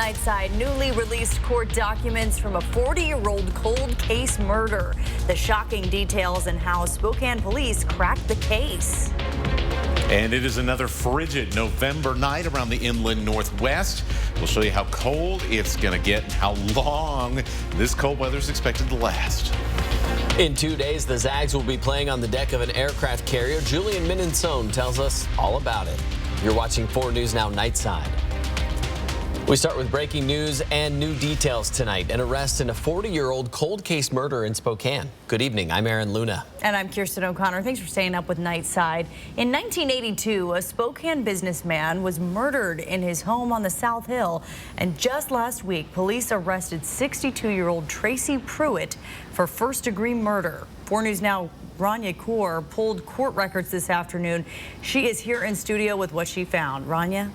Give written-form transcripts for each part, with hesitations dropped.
Nightside, newly released court documents from a 40-year-old cold case murder. The shocking details and how Spokane police cracked the case. And it is another frigid November night around the inland northwest. We'll show you how cold it's going to get and how long this cold weather is expected to last. In 2 days, the Zags will be playing on the deck of an aircraft carrier. Julian Minensone tells us all about it. You're watching 4 News Now Nightside. We start with breaking news and new details tonight. An arrest in a 40-year-old cold case murder in Spokane. Good evening. I'm Aaron Luna. And I'm Kirsten O'Connor. Thanks for staying up with Nightside. In 1982, a Spokane businessman was murdered in his home on the South Hill. And just last week, police arrested 62-year-old Tracy Pruitt for first-degree murder. 4 News Now Rania Kaur pulled court records this afternoon. She is here in studio with what she found. Rania?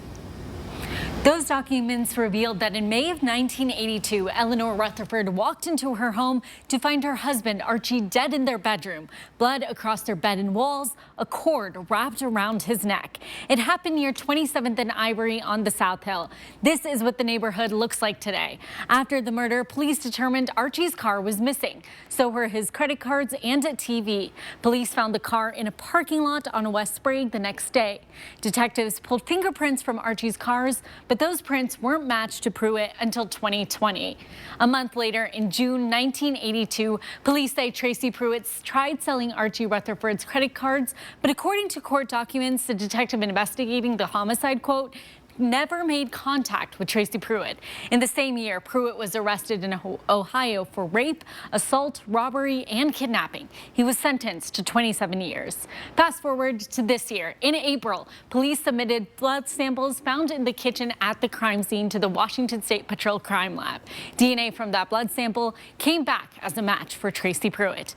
Those documents revealed that in May of 1982, Eleanor Rutherford walked into her home to find her husband, Archie, dead in their bedroom. Blood across their bed and walls, a cord wrapped around his neck. It happened near 27th and Ivory on the South Hill. This is what the neighborhood looks like today. After the murder, police determined Archie's car was missing. So were his credit cards and a TV. Police found the car in a parking lot on West Sprague the next day. Detectives pulled fingerprints from Archie's cars, but those prints weren't matched to Pruitt until 2020. A month later, in June 1982, police say Tracy Pruitt tried selling Archie Rutherford's credit cards, but according to court documents, the detective investigating the homicide, quote, never made contact with Tracy Pruitt. In the same year, Pruitt was arrested in Ohio for rape, assault, robbery, and kidnapping. He was sentenced to 27 years. Fast forward to this year. In April, police submitted blood samples found in the kitchen at the crime scene to the Washington State Patrol Crime Lab. DNA from that blood sample came back as a match for Tracy Pruitt.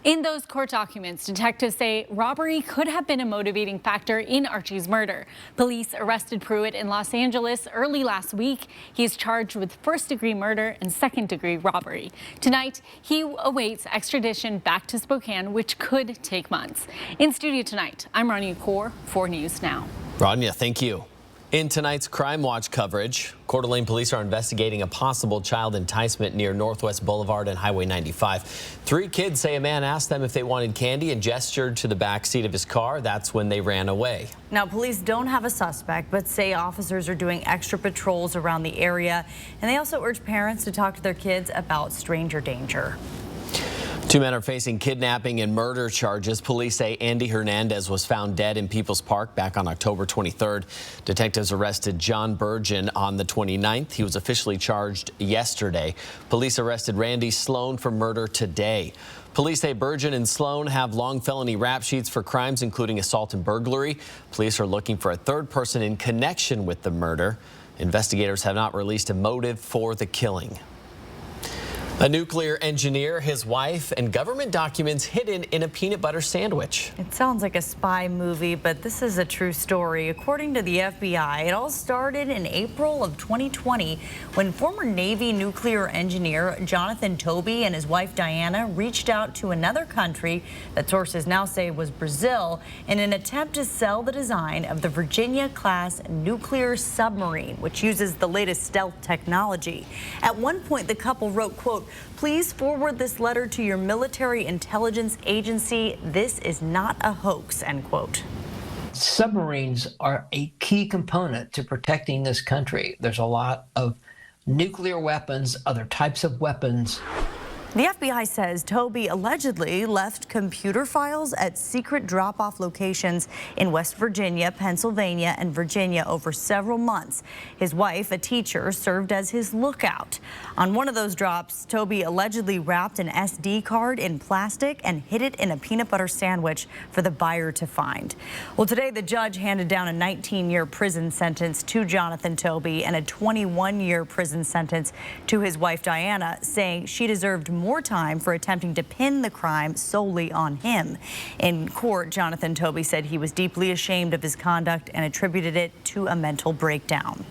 In those court documents, detectives say robbery could have been a motivating factor in Archie's murder. Police arrested Pruitt in Los Angeles early last week. He is charged with first-degree murder and second-degree robbery. Tonight, he awaits extradition back to Spokane, which could take months. In studio tonight, I'm Rania Kaur, 4 News Now. Rania, thank you. In tonight's Crime Watch coverage, Coeur d'Alene police are investigating a possible child enticement near Northwest Boulevard and Highway 95. 3 kids say a man asked them if they wanted candy and gestured to the back seat of his car. That's when they ran away. Now, police don't have a suspect, but say officers are doing extra patrols around the area. And they also urge parents to talk to their kids about stranger danger. 2 men are facing kidnapping and murder charges. Police say Andy Hernandez was found dead in Peoples Park back on October 23rd. Detectives arrested John Burgeon on the 29th. He was officially charged yesterday. Police arrested Randy Sloan for murder today. Police say Burgeon and Sloan have long felony rap sheets for crimes including assault and burglary. Police are looking for a 3rd person in connection with the murder. Investigators have not released a motive for the killing. A nuclear engineer, his wife, and government documents hidden in a peanut butter sandwich. It sounds like a spy movie, but this is a true story. According to the FBI, it all started in April of 2020 when former Navy nuclear engineer Jonathan Toby and his wife Diana reached out to another country that sources now say was Brazil in an attempt to sell the design of the Virginia-class nuclear submarine, which uses the latest stealth technology. At one point, the couple wrote, quote, "Please forward this letter to your military intelligence agency. This is not a hoax," end quote. Submarines are a key component to protecting this country. There's a lot of nuclear weapons, other types of weapons. The FBI says Toby allegedly left computer files at secret drop-off locations in West Virginia, Pennsylvania, and Virginia over several months. His wife, a teacher, served as his lookout. On one of those drops, Toby allegedly wrapped an SD card in plastic and hid it in a peanut butter sandwich for the buyer to find. Well, today the judge handed down a 19-year prison sentence to Jonathan Toby and a 21-year prison sentence to his wife Diana, saying she deserved more time for attempting to pin the crime solely on him. In court, Jonathan Toby said he was deeply ashamed of his conduct and attributed it to a mental breakdown.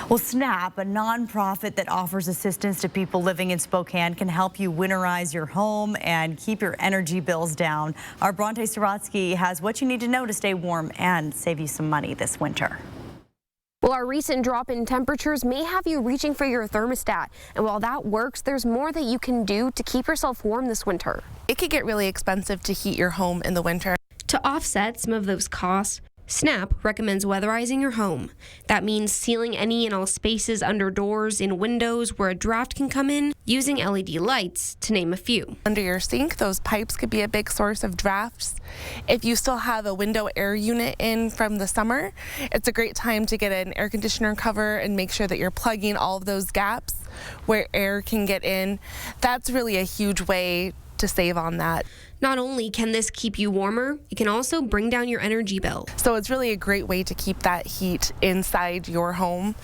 Well, SNAP, a nonprofit that offers assistance to people living in Spokane, can help you winterize your home and keep your energy bills down. Our Bronte Sorotsky has what you need to know to stay warm and save you some money this winter. Well, our recent drop in temperatures may have you reaching for your thermostat. And while that works, there's more that you can do to keep yourself warm this winter. It could get really expensive to heat your home in the winter. To offset some of those costs, SNAP recommends weatherizing your home. That means sealing any and all spaces under doors and windows where a draft can come in, using LED lights, to name a few. Under your sink, those pipes could be a big source of drafts. If you still have a window air unit in from the summer, it's a great time to get an air conditioner cover and make sure that you're plugging all of those gaps where air can get in. That's really a huge way to save on that. Not only can this keep you warmer, it can also bring down your energy bill. So it's really a great way to keep that heat inside your home.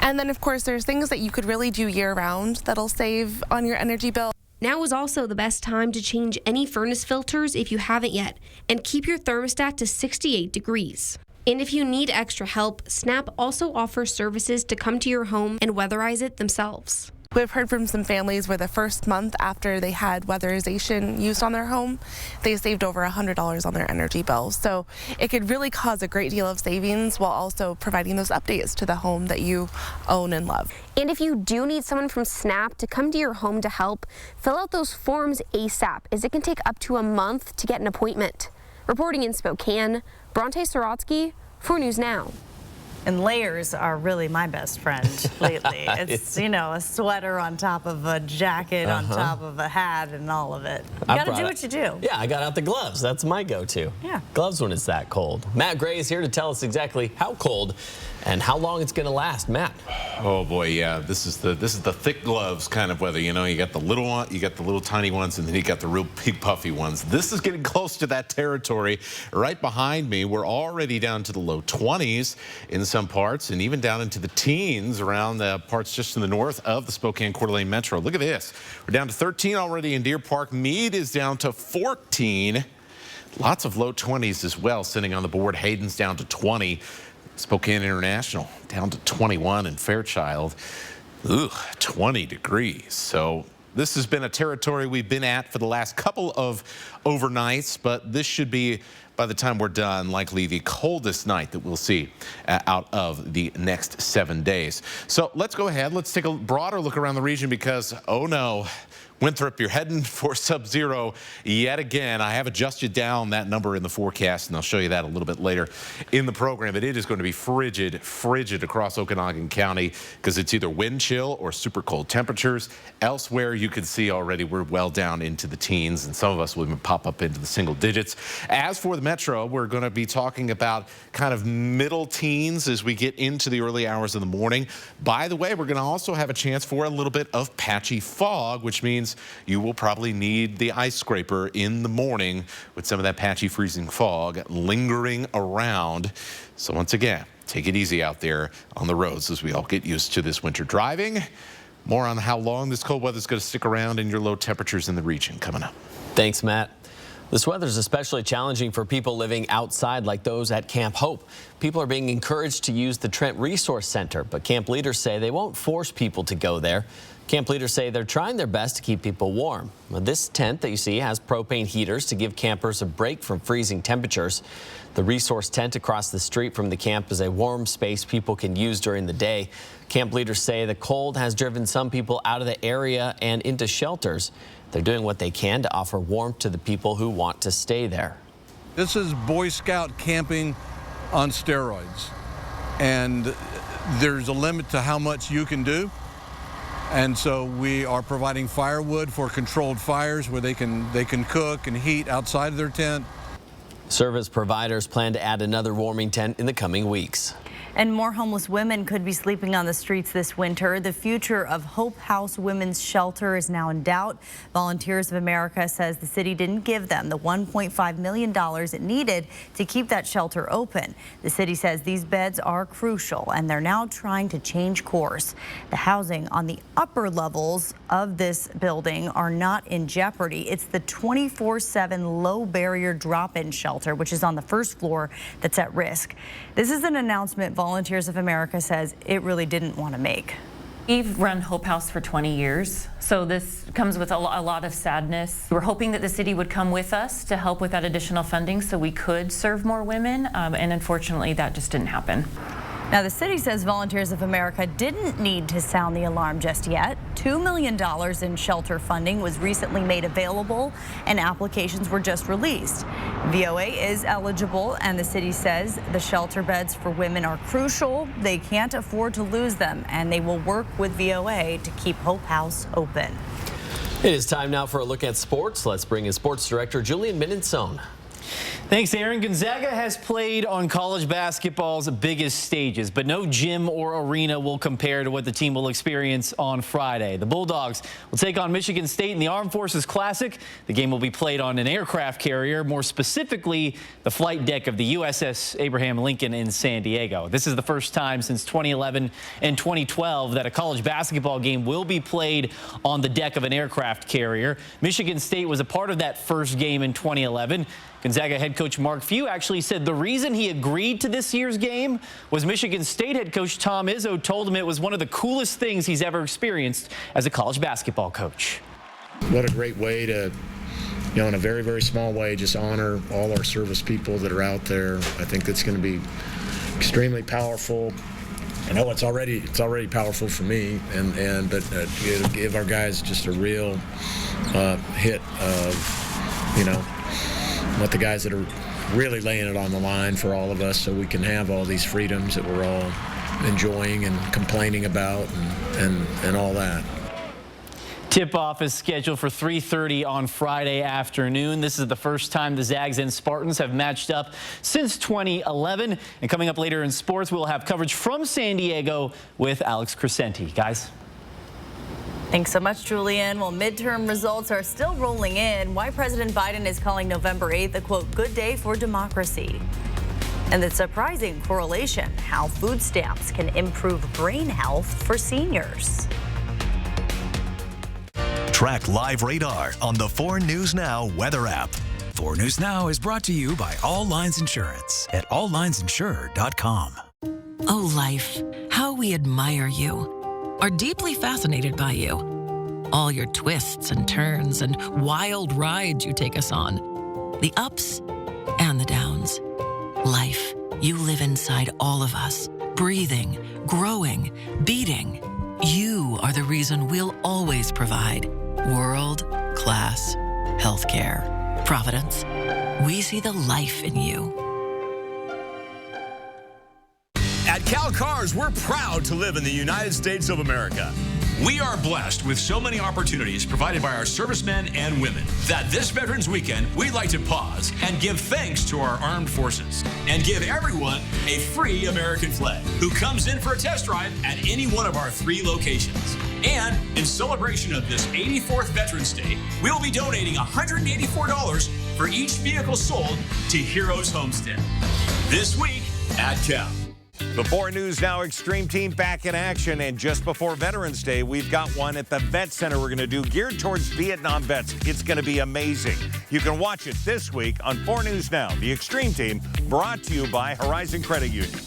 And then of course there's things that you could really do year-round that'll save on your energy bill. Now is also the best time to change any furnace filters if you haven't yet, and keep your thermostat to 68 degrees. And if you need extra help, SNAP also offers services to come to your home and weatherize it themselves. We've heard from some families where the first month after they had weatherization used on their home, they saved over $100 on their energy bill. So it could really cause a great deal of savings while also providing those updates to the home that you own and love. And if you do need someone from SNAP to come to your home to help, fill out those forms ASAP, as it can take up to a month to get an appointment. Reporting in Spokane, Bronte Sorotsky for News Now. And layers are really my best friend lately. It's, you know, a sweater on top of a jacket on top of a hat and all of it. You gotta do what you do. Yeah, I got out the gloves. That's my go-to. Yeah. Gloves when it's that cold. Matt Gray is here to tell us exactly how cold and how long it's going to last. Matt. Oh boy, yeah. This is the thick gloves kind of weather. You know, you got the little one, you got the little tiny ones, and then you got the real big puffy ones. This is getting close to that territory. Right behind me, we're already down to the low 20s in some parts, and even down into the teens around the parts just to the north of the Spokane Coeur d'Alene Metro. Look at this. We're down to 13 already in Deer Park. Meade is down to 14. Lots of low 20s as well sitting on the board. Hayden's down to 20. Spokane International down to 21, and Fairchild, 20 degrees. So this has been a territory we've been at for the last couple of overnights, but this should be, by the time we're done, likely the coldest night that we'll see out of the next 7 days. So let's go ahead. Let's take a broader look around the region because, oh no, Winthrop, you're heading for sub-zero yet again. I have adjusted down that number in the forecast, and I'll show you that a little bit later in the program. But it is going to be frigid across Okanagan County because it's either wind chill or super cold temperatures. Elsewhere, you can see already we're well down into the teens, and some of us will even pop up into the single digits. As for the metro, we're going to be talking about kind of middle teens as we get into the early hours of the morning. By the way, we're going to also have a chance for a little bit of patchy fog, which means you will probably need the ice scraper in the morning with some of that patchy freezing fog lingering around. So once again, take it easy out there on the roads as we all get used to this winter driving. More on how long this cold weather is going to stick around and your low temperatures in the region coming up. Thanks, Matt. This weather is especially challenging for people living outside like those at Camp Hope. People are being encouraged to use the Trent Resource Center, but camp leaders say they won't force people to go there. Camp leaders say they're trying their best to keep people warm. This tent that you see has propane heaters to give campers a break from freezing temperatures. The resource tent across the street from the camp is a warm space people can use during the day. Camp leaders say the cold has driven some people out of the area and into shelters. They're doing what they can to offer warmth to the people who want to stay there. This is Boy Scout camping on steroids, and there's a limit to how much you can do. And so we are providing firewood for controlled fires where they can cook and heat outside of their tent. Service providers plan to add another warming tent in the coming weeks. And more homeless women could be sleeping on the streets this winter. The future of Hope House Women's Shelter is now in doubt. Volunteers of America says the city didn't give them the $1.5 million it needed to keep that shelter open. The city says these beds are crucial, and they're now trying to change course. The housing on the upper levels of this building are not in jeopardy. It's the 24/7 low barrier drop-in shelter, which is on the first floor, that's at risk. This is an announcement Volunteers of America says it really didn't want to make. We've run Hope House for 20 years, so this comes with a lot of sadness. We're hoping that the city would come with us to help with that additional funding so we could serve more women, and unfortunately that just didn't happen. Now, the city says Volunteers of America didn't need to sound the alarm just yet. $2 million in shelter funding was recently made available, and applications were just released. VOA is eligible, and the city says the shelter beds for women are crucial. They can't afford to lose them, and they will work with VOA to keep Hope House open. It is time now for a look at sports. Let's bring in Sports Director Julian Minnesone. Thanks, Aaron. Gonzaga has played on college basketball's biggest stages, but no gym or arena will compare to what the team will experience on Friday. The Bulldogs will take on Michigan State in the Armed Forces Classic. The game will be played on an aircraft carrier, more specifically the flight deck of the USS Abraham Lincoln in San Diego. This is the first time since 2011 and 2012 that a college basketball game will be played on the deck of an aircraft carrier. Michigan State was a part of that first game in 2011. Gonzaga head coach Mark Few actually said the reason he agreed to this year's game was Michigan State head coach Tom Izzo told him it was one of the coolest things he's ever experienced as a college basketball coach. What a great way to, in a very, very small way, just honor all our service people that are out there. I think that's going to be extremely powerful. I know it's already powerful for me, but it'll give our guys just a real hit of, what the guys that are really laying it on the line for all of us, so we can have all these freedoms that we're all enjoying and complaining about and all that. Tip-off is scheduled for 3:30 on Friday afternoon. This is the first time the Zags and Spartans have matched up since 2011. And coming up later in sports, we'll have coverage from San Diego with Alex Crescenti. Guys? Thanks so much, Julian. Well, midterm results are still rolling in. Why President Biden is calling November 8th a, quote, good day for democracy. And the surprising correlation, how food stamps can improve brain health for seniors. Track live radar on the 4 News Now weather app. 4 News Now is brought to you by All Lines Insurance at alllinesinsured.com. Oh, life, how we admire you, are deeply fascinated by you. All your twists and turns and wild rides you take us on. The ups and the downs. Life, you live inside all of us, breathing, growing, beating. You are the reason we'll always provide world-class healthcare. Providence, we see the life in you. At Cal Cars, we're proud to live in the United States of America. We are blessed with so many opportunities provided by our servicemen and women that this Veterans Weekend, we'd like to pause and give thanks to our armed forces and give everyone a free American flag who comes in for a test drive at any one of our 3 locations. And in celebration of this 84th Veterans Day, we'll be donating $184 for each vehicle sold to Heroes Homestead. This week at Cal. The 4 News Now Extreme Team back in action, and just before Veterans Day, we've got one at the Vet Center we're going to do geared towards Vietnam vets. It's going to be amazing. You can watch it this week on 4 News Now, the Extreme Team, brought to you by Horizon Credit Union.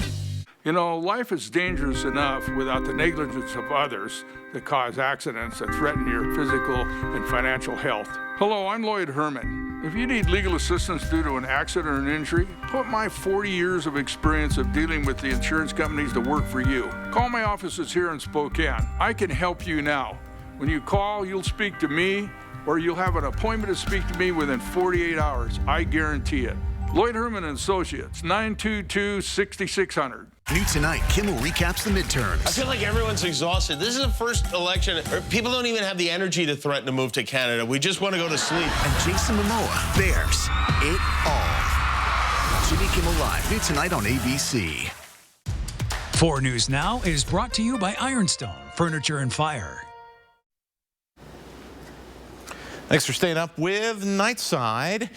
Life is dangerous enough without the negligence of others that cause accidents that threaten your physical and financial health. Hello, I'm Lloyd Herman. If you need legal assistance due to an accident or an injury, put my 40 years of experience of dealing with the insurance companies to work for you. Call my offices here in Spokane. I can help you now. When you call, you'll speak to me, or you'll have an appointment to speak to me within 48 hours. I guarantee it. Lloyd Herman and Associates, 922-6600. New tonight, Kimmel recaps the midterms. I feel like everyone's exhausted. This is the first election. People don't even have the energy to threaten to move to Canada. We just want to go to sleep. And Jason Momoa bears it all. Jimmy Kimmel Live, new tonight on ABC. 4 News Now is brought to you by Ironstone Furniture and Fire. Thanks for staying up with Nightside.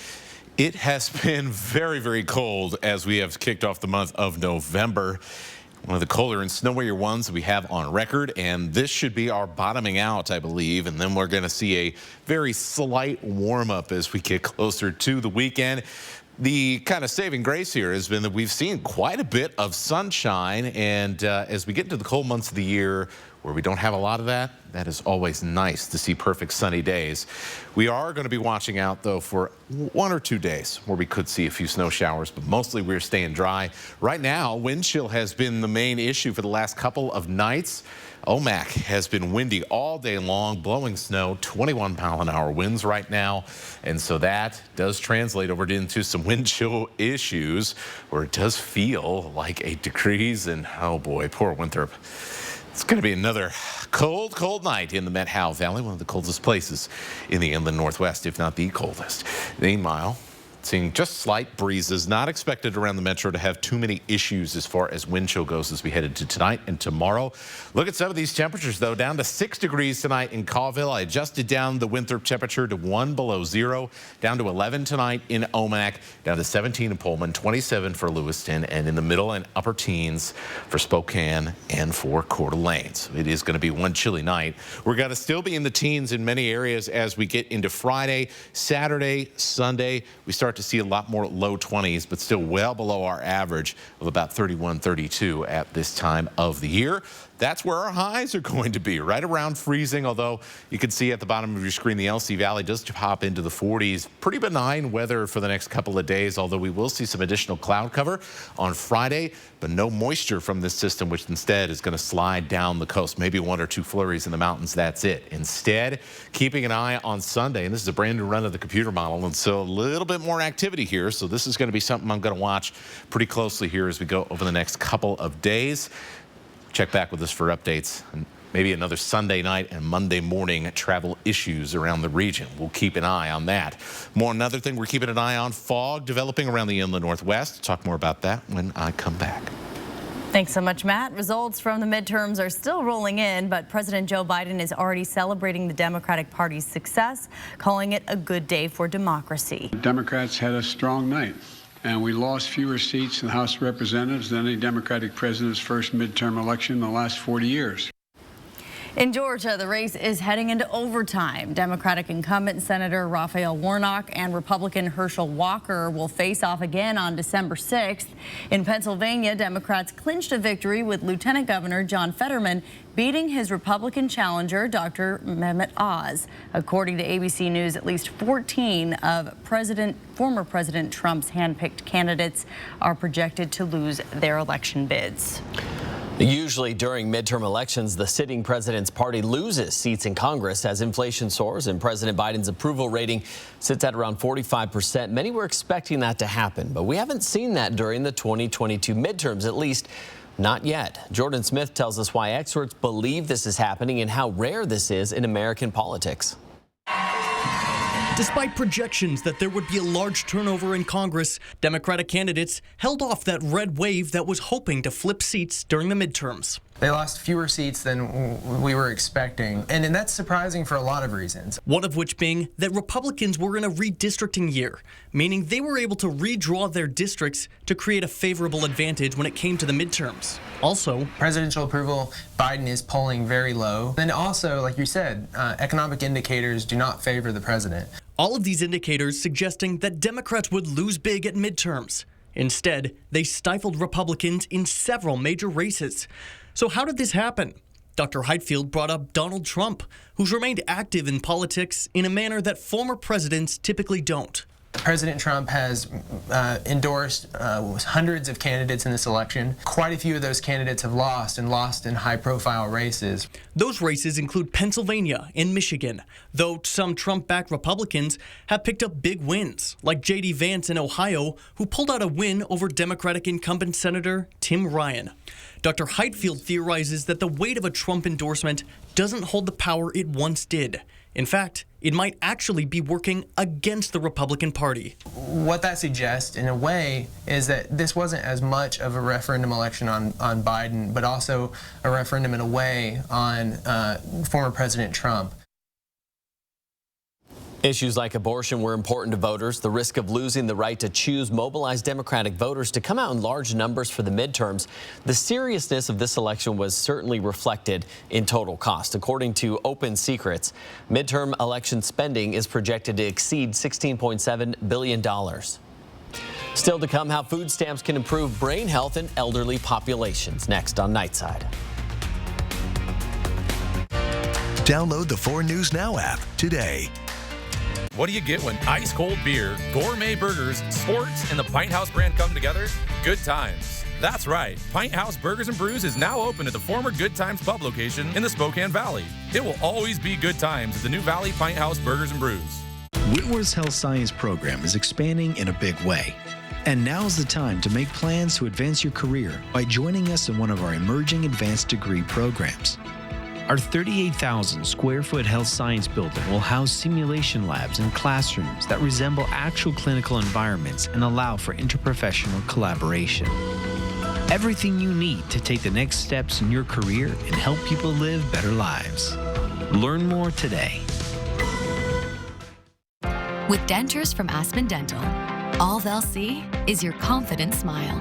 It has been very, very cold as we have kicked off the month of November. One of the colder and snowier ones that we have on record, and this should be our bottoming out, I believe, and then we're going to see a very slight warm-up as we get closer to the weekend. The kind of saving grace here has been that we've seen quite a bit of sunshine, and as we get into the cold months of the year, where we don't have a lot of that, that is always nice to see perfect sunny days. We are going to be watching out, though, for 1 or 2 days where we could see a few snow showers, but mostly we're staying dry. Right now, wind chill has been the main issue for the last couple of nights. Omak has been windy all day long, blowing snow, 21-mile-an-hour winds right now. And so that does translate over into some wind chill issues where it does feel like 8 degrees. And oh boy, poor Winthrop. It's going to be another cold, cold night in the Met Howe Valley, one of the coldest places in the inland Northwest, if not the coldest. Meanwhile, seeing just slight breezes, not expected around the metro to have too many issues as far as wind chill goes as we head into tonight and tomorrow. Look at some of these temperatures, though. Down to 6 degrees tonight in Colville. I adjusted down the Winthrop temperature to 1 below 0. Down to 11 tonight in Omak. Down to 17 in Pullman, 27 for Lewiston, and in the middle and upper teens for Spokane and for Coeur d'Alene. So it is going to be one chilly night. We're going to still be in the teens in many areas as we get into Friday, Saturday, Sunday. We start to see a lot more low 20s, but still well below our average of about 31, 32 at this time of the year. That's where our highs are going to be, right around freezing, although you can see at the bottom of your screen the LC Valley does hop into the 40s. Pretty benign weather for the next couple of days, although we will see some additional cloud cover on Friday, but no moisture from this system, which instead is going to slide down the coast. Maybe 1 or 2 flurries in the mountains, that's it. Instead, keeping an eye on Sunday, and this is a brand new run of the computer model, and so a little bit more activity here. So this is going to be something I'm going to watch pretty closely here as we go over the next couple of days. Check back with us for updates and maybe another Sunday night and Monday morning travel issues around the region. We'll keep an eye on that. Another thing we're keeping an eye on, fog developing around the inland Northwest. Talk more about that when I come back. Thanks so much, Matt. Results from the midterms are still rolling in, but President Joe Biden is already celebrating the Democratic Party's success, calling it a good day for democracy. The Democrats had a strong night, and we lost fewer seats in the House of Representatives than any Democratic president's first midterm election in the last 40 years. In Georgia, the race is heading into overtime. Democratic incumbent Senator Raphael Warnock and Republican Herschel Walker will face off again on December 6th. In Pennsylvania, Democrats clinched a victory with Lieutenant Governor John Fetterman beating his Republican challenger, Dr. Mehmet Oz. According to ABC News, at least 14 of former President Trump's handpicked candidates are projected to lose their election bids. Usually during midterm elections, the sitting president's party loses seats in Congress as inflation soars and President Biden's approval rating sits at around 45%. Many were expecting that to happen, but we haven't seen that during the 2022 midterms, at least not yet. Jordan Smith tells us why experts believe this is happening and how rare this is in American politics. Despite projections that there would be a large turnover in Congress, Democratic candidates held off that red wave that was hoping to flip seats during the midterms. They lost fewer seats than we were expecting, and that's surprising for a lot of reasons. One of which being that Republicans were in a redistricting year, meaning they were able to redraw their districts to create a favorable advantage when it came to the midterms. Also, presidential approval, Biden is polling very low. And also, like you said, economic indicators do not favor the president. All of these indicators suggesting that Democrats would lose big at midterms. Instead, they stifled Republicans in several major races. So how did this happen? Dr. Heitfield brought up Donald Trump, who's remained active in politics in a manner that former presidents typically don't. President Trump has endorsed hundreds of candidates in this election. Quite a few of those candidates have lost in high-profile races. Those races include Pennsylvania and Michigan, though some Trump-backed Republicans have picked up big wins, like J.D. Vance in Ohio, who pulled out a win over Democratic incumbent Senator Tim Ryan. Dr. Heitfield theorizes that the weight of a Trump endorsement doesn't hold the power it once did. In fact, it might actually be working against the Republican Party. What that suggests, in a way, is that this wasn't as much of a referendum election on Biden, but also a referendum, in a way, on former President Trump. Issues like abortion were important to voters. The risk of losing the right to choose mobilized Democratic voters to come out in large numbers for the midterms. The seriousness of this election was certainly reflected in total cost. According to Open Secrets, midterm election spending is projected to exceed $16.7 billion. Still to come, how food stamps can improve brain health in elderly populations. Next on Nightside. Download the 4 News Now app today. What do you get when ice cold beer, gourmet burgers, sports, and the Pint House brand come together? Good times. That's right. Pint House Burgers and Brews is now open at the former Good Times Pub location in the Spokane Valley. It will always be good times at the new Valley Pint House Burgers and Brews. Whitworth's Health Science program is expanding in a big way. And now's the time to make plans to advance your career by joining us in one of our emerging advanced degree programs. Our 38,000 square foot health science building will house simulation labs and classrooms that resemble actual clinical environments and allow for interprofessional collaboration. Everything you need to take the next steps in your career and help people live better lives. Learn more today. With dentures from Aspen Dental, all they'll see is your confident smile.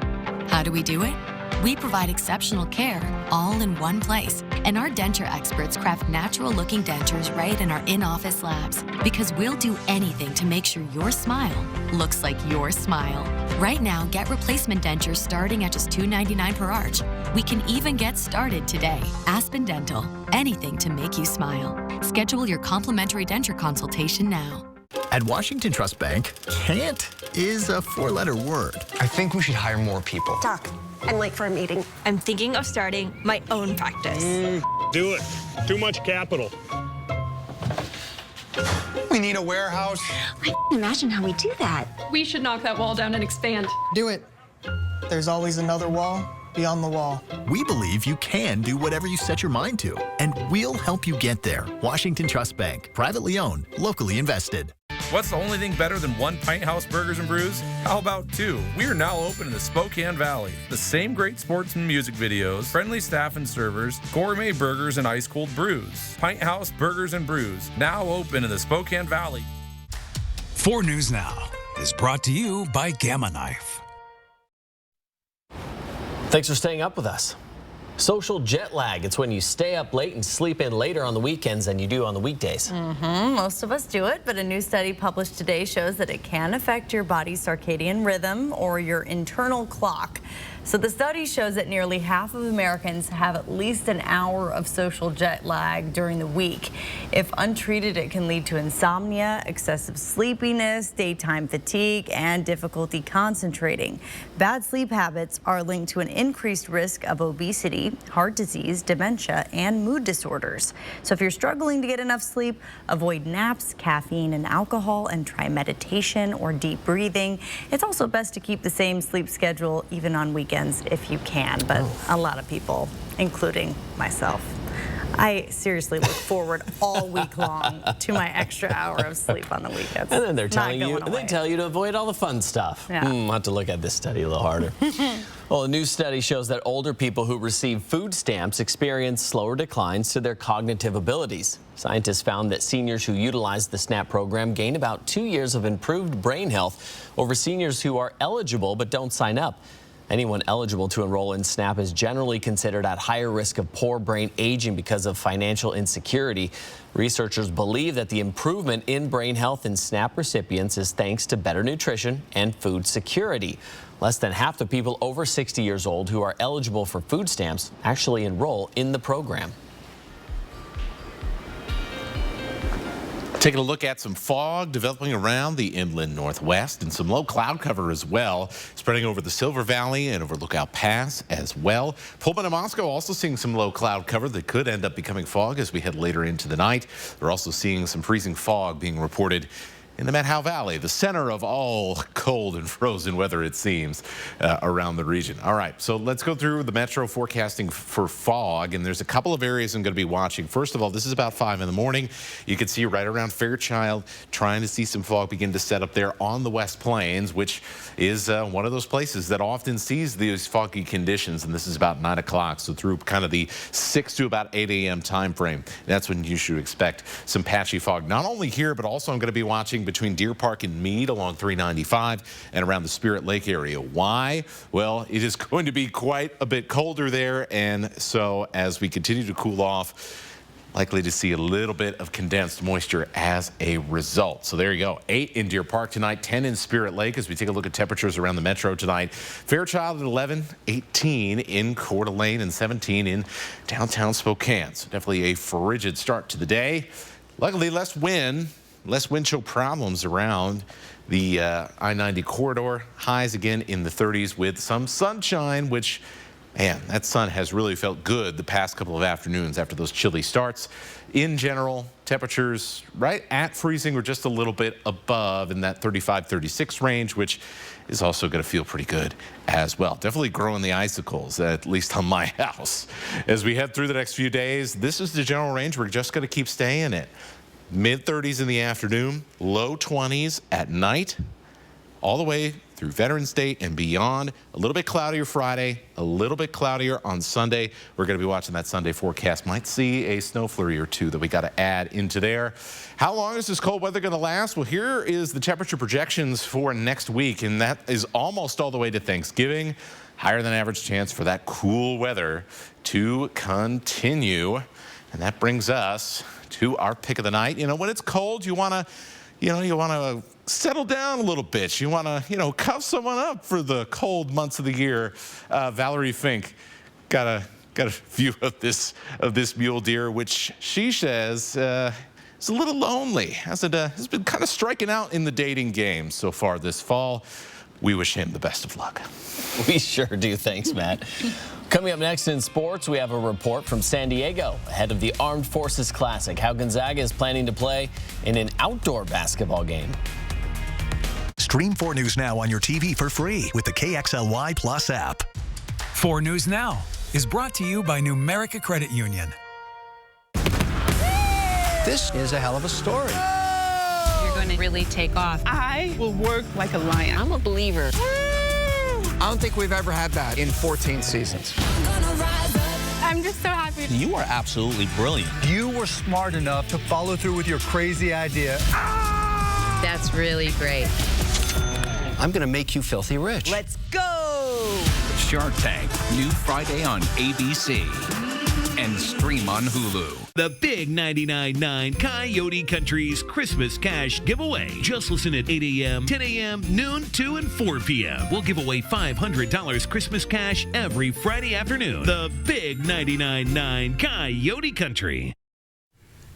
How do we do it? We provide exceptional care all in one place, and our denture experts craft natural-looking dentures right in our in-office labs, because we'll do anything to make sure your smile looks like your smile. Right now, get replacement dentures starting at just $2.99 per arch. We can even get started today. Aspen Dental, anything to make you smile. Schedule your complimentary denture consultation now. At Washington Trust Bank, can't is a 4-letter word. I think we should hire more people. Doc, I'm late for a meeting. I'm thinking of starting my own practice. Do it. Too much capital. We need a warehouse. I can't imagine how we do that. We should knock that wall down and expand. Do it. There's always another wall beyond the wall. We believe you can do whatever you set your mind to, and we'll help you get there. Washington Trust Bank, privately owned, locally invested. What's the only thing better than one Pint House Burgers and Brews? How about 2? We are now open in the Spokane Valley. The same great sports and music videos, friendly staff and servers, gourmet burgers and ice cold brews. Pint House Burgers and Brews, now open in the Spokane Valley. 4 News Now is brought to you by Gamma Knife. Thanks for staying up with us. Social jet lag. It's when you stay up late and sleep in later on the weekends than you do on the weekdays. Most of us do it, but a new study published today shows that it can affect your body's circadian rhythm or your internal clock. So the study shows that nearly half of Americans have at least an hour of social jet lag during the week. If untreated, it can lead to insomnia, excessive sleepiness, daytime fatigue, and difficulty concentrating. Bad sleep habits are linked to an increased risk of obesity, heart disease, dementia, and mood disorders. So if you're struggling to get enough sleep, avoid naps, caffeine, and alcohol, and try meditation or deep breathing. It's also best to keep the same sleep schedule even on weekends if you can, but a lot of people, including myself, I seriously look forward all week long to my extra hour of sleep on the weekends. And then they're telling you, they tell you to avoid all the fun stuff. Yeah. I'll have to look at this study a little harder. Well, a new study shows that older people who receive food stamps experience slower declines to their cognitive abilities. Scientists found that seniors who utilize the SNAP program gain about 2 years of improved brain health over seniors who are eligible but don't sign up. Anyone eligible to enroll in SNAP is generally considered at higher risk of poor brain aging because of financial insecurity. Researchers believe that the improvement in brain health in SNAP recipients is thanks to better nutrition and food security. Less than half the people over 60 years old who are eligible for food stamps actually enroll in the program. Taking a look at some fog developing around the inland northwest and some low cloud cover as well, spreading over the Silver Valley and over Lookout Pass as well. Pullman and Moscow also seeing some low cloud cover that could end up becoming fog as we head later into the night. They're also seeing some freezing fog being reported in the Methow Valley, the center of all cold and frozen weather, it seems, around the region. All right, so let's go through the metro forecasting for fog, and there's a couple of areas I'm going to be watching. First of all, this is about 5 in the morning. You can see right around Fairchild, trying to see some fog begin to set up there on the West Plains, which is one of those places that often sees these foggy conditions, and this is about 9 o'clock, so through kind of the 6 to about 8 a.m. time frame. That's when you should expect some patchy fog. Not only here, but also I'm going to be watching between Deer Park and Meade along 395 and around the Spirit Lake area. Why? Well, it is going to be quite a bit colder there, and so as we continue to cool off, Likely to see a little bit of condensed moisture as a result. So there you go. 8 in Deer Park tonight, 10 in Spirit Lake as we take a look at temperatures around the metro tonight. Fairchild at 11, 18 in Coeur d'Alene, and 17 in downtown Spokane. So definitely a frigid start to the day. Luckily, less wind chill problems around the I-90 corridor. Highs again in the 30s with some sunshine, which, man, that sun has really felt good the past couple of afternoons after those chilly starts. In general, temperatures right at freezing or just a little bit above in that 35-36 range, which is also going to feel pretty good as well. Definitely growing the icicles, at least on my house. As we head through the next few days, this is the general range. We're just going to keep staying it. Mid-30s in the afternoon, low 20s at night, all the way through Veterans Day and beyond. A little bit cloudier Friday, a little bit cloudier on Sunday. We're going to be watching that Sunday forecast. Might see a snow flurry or two that we got to add into there. How long is this cold weather going to last? Well, here is the temperature projections for next week, and that is almost all the way to Thanksgiving. Higher than average chance for that cool weather to continue. And that brings us to our pick of the night. You know, when it's cold, you want to settle down a little bit. You want to, cuff someone up for the cold months of the year. Valerie Fink got a view of this mule deer, which she says is a little lonely. Has been kind of striking out in the dating game so far this fall. We wish him the best of luck. We sure do. Thanks, Matt. Coming up next in sports, we have a report from San Diego ahead of the Armed Forces Classic, how Gonzaga is planning to play in an outdoor basketball game. Stream 4 News Now on your TV for free with the KXLY Plus app. 4 News Now is brought to you by Numerica Credit Union. This is a hell of a story. You're going to really take off. I will work like a lion. I'm a believer. I don't think we've ever had that in 14 seasons. I'm just so happy. You are absolutely brilliant. You were smart enough to follow through with your crazy idea. That's really great. I'm going to make you filthy rich. Let's go! Shark Tank, new Friday on ABC. And stream on Hulu. The big 99.9 Coyote Country's Christmas Cash Giveaway. Just listen at 8 a.m., 10 a.m., noon, 2, and 4 p.m. We'll give away $500 Christmas cash every Friday afternoon. The big 99.9 Coyote Country.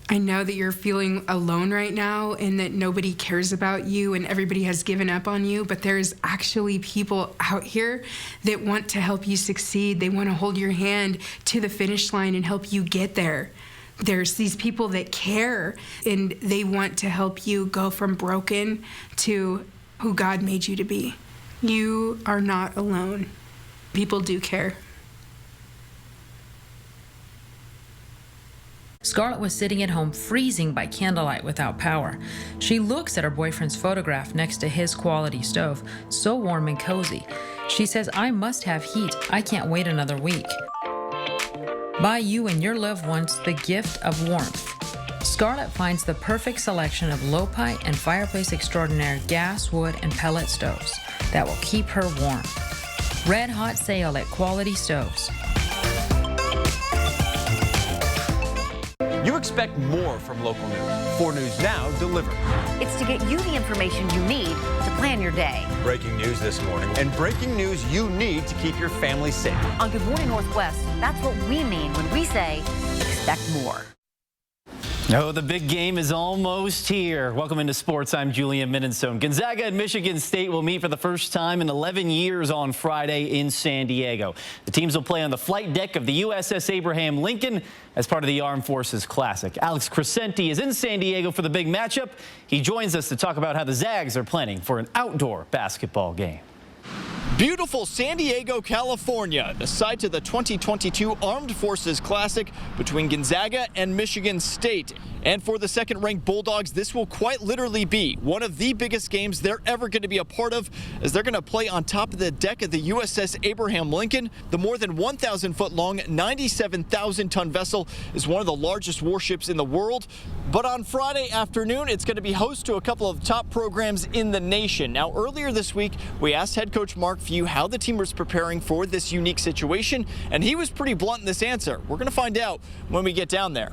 I know that you're feeling alone right now and that nobody cares about you and everybody has given up on you, but there's actually people out here that want to help you succeed. They want to hold your hand to the finish line and help you get there. There's these people that care and they want to help you go from broken to who God made you to be. You are not alone. People do care. Scarlett was sitting at home freezing by candlelight without power. She looks at her boyfriend's photograph next to his quality stove, so warm and cozy. She says, "I must have heat. I can't wait another week." Buy you and your loved ones the gift of warmth. Scarlett finds the perfect selection of Low-Pi and Fireplace Extraordinaire gas, wood, and pellet stoves that will keep her warm. Red hot sale at Quality Stoves. You expect more from local news. 4 News Now delivers. It's to get you the information you need to plan your day. Breaking news this morning and breaking news you need to keep your family safe. On Good Morning Northwest, that's what we mean when we say expect more. Oh, the big game is almost here. Welcome into sports. I'm Julian Minenstone. Gonzaga and Michigan State will meet for the first time in 11 years on Friday in San Diego. The teams will play on the flight deck of the USS Abraham Lincoln as part of the Armed Forces Classic. Alex Crescenti is in San Diego for the big matchup. He joins us to talk about how the Zags are planning for an outdoor basketball game. Beautiful San Diego, California, the site of the 2022 Armed Forces Classic between Gonzaga and Michigan State. And for the second-ranked Bulldogs, this will quite literally be one of the biggest games they're ever going to be a part of, as they're going to play on top of the deck of the USS Abraham Lincoln. The more than 1,000-foot-long, 97,000-ton vessel is one of the largest warships in the world. But on Friday afternoon, it's going to be host to a couple of top programs in the nation. Now, earlier this week, we asked head coach Mark Few how the team was preparing for this unique situation, and he was pretty blunt in this answer. We're going to find out when we get down there.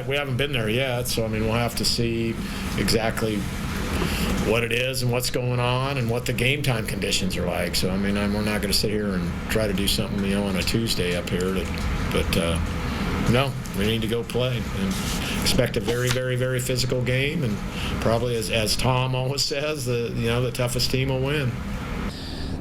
we haven't been there yet, so I mean, we'll have to see exactly what it is and what's going on and what the game time conditions are like. So I mean, we're not going to sit here and try to do something, on a Tuesday up here. But no, we need to go play and expect a very, very, very physical game. And probably, as Tom always says, the toughest team will win.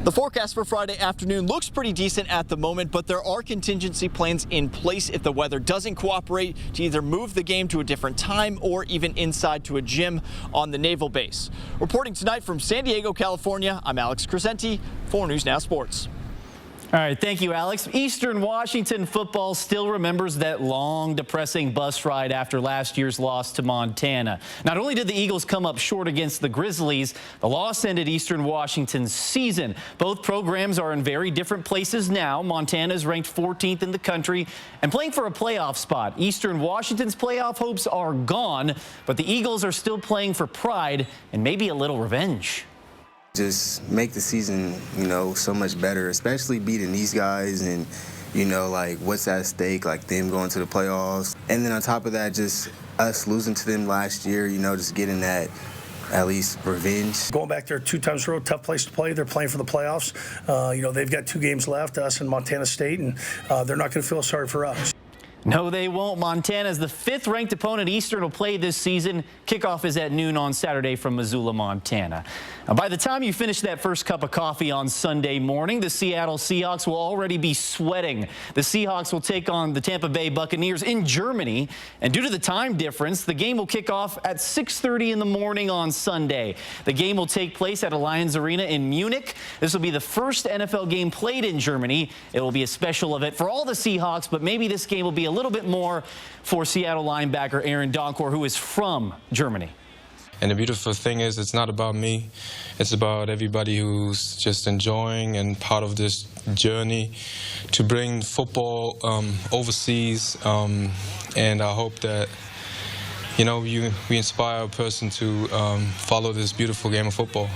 The forecast for Friday afternoon looks pretty decent at the moment, but there are contingency plans in place if the weather doesn't cooperate to either move the game to a different time or even inside to a gym on the naval base. Reporting tonight from San Diego, California, I'm Alex Crescenti, 4 News Now Sports. All right, thank you, Alex. Eastern Washington football still remembers that long, depressing bus ride after last year's loss to Montana. Not only did the Eagles come up short against the Grizzlies, the loss ended Eastern Washington's season. Both programs are in very different places now. Montana is ranked 14th in the country and playing for a playoff spot. Eastern Washington's playoff hopes are gone, but the Eagles are still playing for pride and maybe a little revenge. Just make the season, so much better, especially beating these guys and, what's at stake, like them going to the playoffs. And then on top of that, just us losing to them last year, just getting that at least revenge. Going back there 2 times in a row, tough place to play. They're playing for the playoffs. They've got 2 games left, us and Montana State, and they're not going to feel sorry for us. No, they won't. Montana's the 5th-ranked opponent Eastern will play this season. Kickoff is at noon on Saturday from Missoula, Montana. Now, by the time you finish that first cup of coffee on Sunday morning, the Seattle Seahawks will already be sweating. The Seahawks will take on the Tampa Bay Buccaneers in Germany, and due to the time difference, the game will kick off at 6:30 in the morning on Sunday. The game will take place at Allianz Arena in Munich. This will be the first NFL game played in Germany. It will be a special event for all the Seahawks, but maybe this game will be a little bit more for Seattle linebacker Aaron Donkor, who is from Germany. And the beautiful thing is, it's not about me. It's about everybody who's just enjoying and part of this journey to bring football overseas. And I hope that, we inspire a person to follow this beautiful game of football.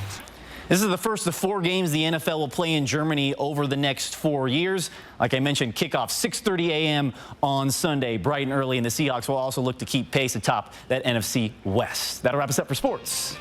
This is the first of 4 games the NFL will play in Germany over the next 4 years. Like I mentioned, kickoff 6:30 a.m. on Sunday, bright and early, and the Seahawks will also look to keep pace atop that NFC West. That'll wrap us up for sports.